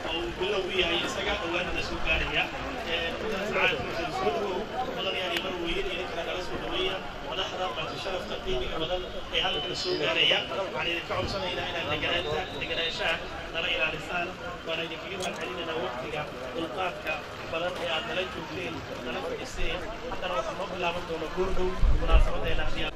أو بلوية هي سجع أوان السكرية ساعات السودو بدل يعني مرويين يذكر على السودوية ونحن قد شرف تقديمي بدل هذا السكرية يعني كعب سنة إلى الجناشة نرى إلى لسان وأنا يجيب علينا وقتك القاك بدل يعني نلجو فين نلجو السين حتى لو كنا بلا من دون كوردو مناسبة إلى فيها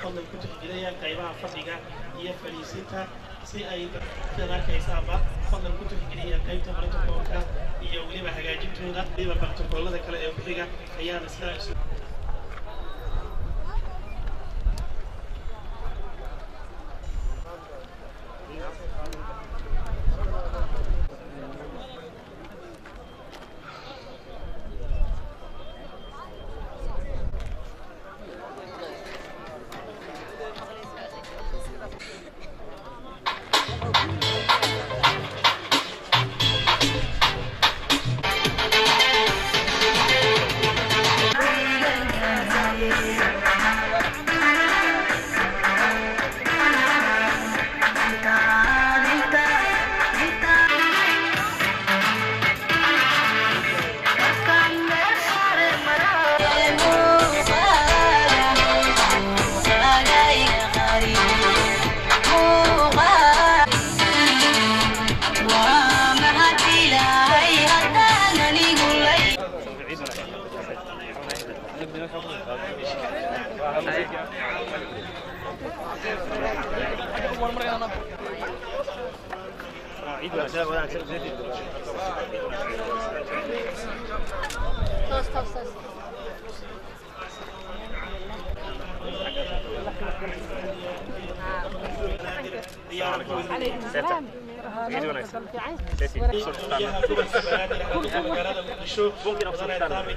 قبل كنت إليها كيما فضيقة هي فريسيتا si ay dadka arkaysaaba fadlan ku tixgeliya qaybta protocolka iyo weliba hagaajintooda weliba protocolada kale ee ku xiga ayaan isla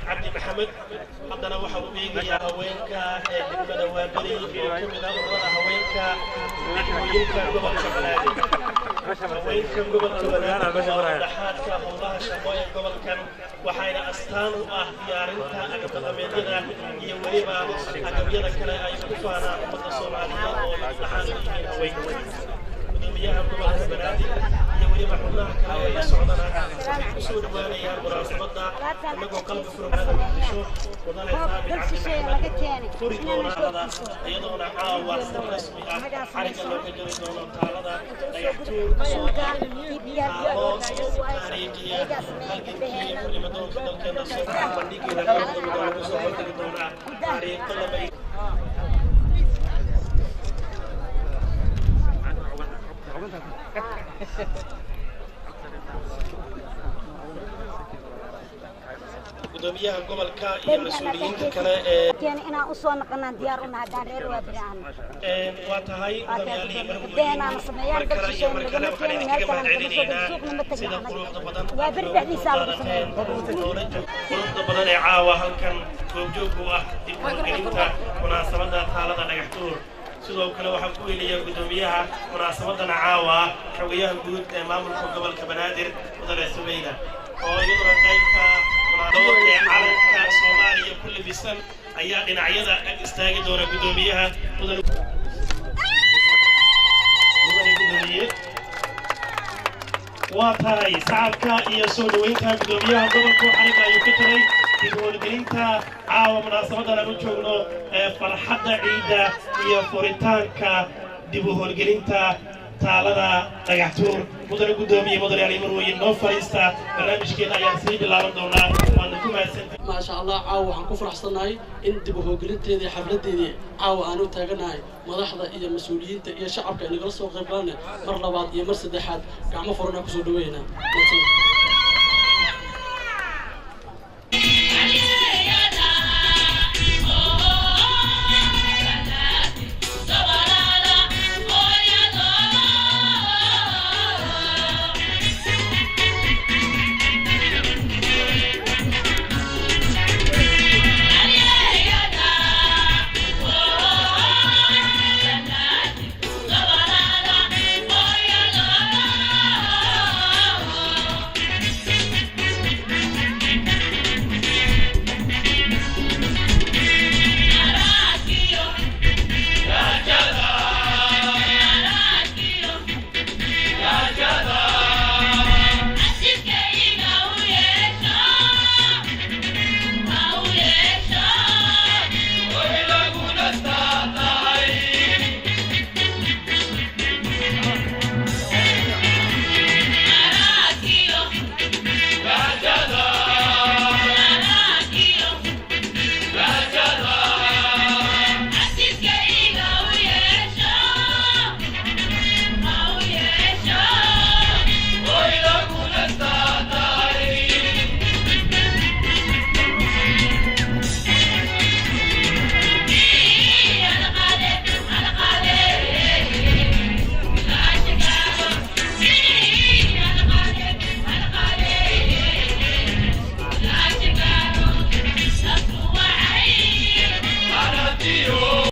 عبد محمد حضنا وحو بيجي هوينك دمنا وابري وكمنا ورا هوينك هوينك قبل كبلادي هوينك قبل كبلادي لحادك الله شقوية قبل كان وحين أستانو ديارنتا أكبر مدينة هي وليبا أكبر كلا أي كفانا أمد الصومالية ولحادك هوينك ودمياها قبل كبلادي وليبا حولها كلا يسعدنا وسود وانيا مراسمتنا انكو قلب فرمانا مقدشو وضل ثابت عبد محمد فوري دونا هذا ايضا عاوة رسمي حركة لو كجري دونا تالدا ديحتور تاريخية هالكيكية وليبا دون فضل كينا صفحة فنديكي لكي دونا تاريخ طلبي gudoomiyaha gobolka iyo mas'uuliyiinta kale ee inaan u soo noqonaan diyaar u nahay reer Waabiraan waa tahay gudoomiyaha markale waxaan idinkaga mahadcelinaynaa sida quruxda badan quruxda badan ee caawa halkan goobjoog u ah dib u gelinta munaasabadda taalada dhagaxtuur sidoo kale waxaan ku weynayaa gudoomiyaha munaasabadan caawa xogayaha guud ee maamulka gobolka Banaadir Mudane Sumayda oo iyadoo qaybka munaasabadan calanka Soomaaliya kulli bisan ayaa dhinacyada ag istaagi doona gudoomiyaha Mudane gudoomiye waa tahay sacabka iyo soo dhaweynta gudoomiyaha gobolka xariga ayuu ka tagay howlgelinta caawa munaasabadan aan u joogno farxadda ciida iyo furitaanka dib u howlgelinta taalada dhagaxtuur mudane gudoomiye mudane ali marweyn noo fariista barnaamijkeena ayaan sii bilaaban doonaa waana ku mahadsantahay ما شاء الله عاو عن كفر حصلناي انت بهوجلتي حفلتي عاو أنا تاجناي ملاحظة إذا مسؤولين إذا شعبك اللي قصوا قبلنا مرة بعض يا مرة سدحات كعم فرنا كسودوينا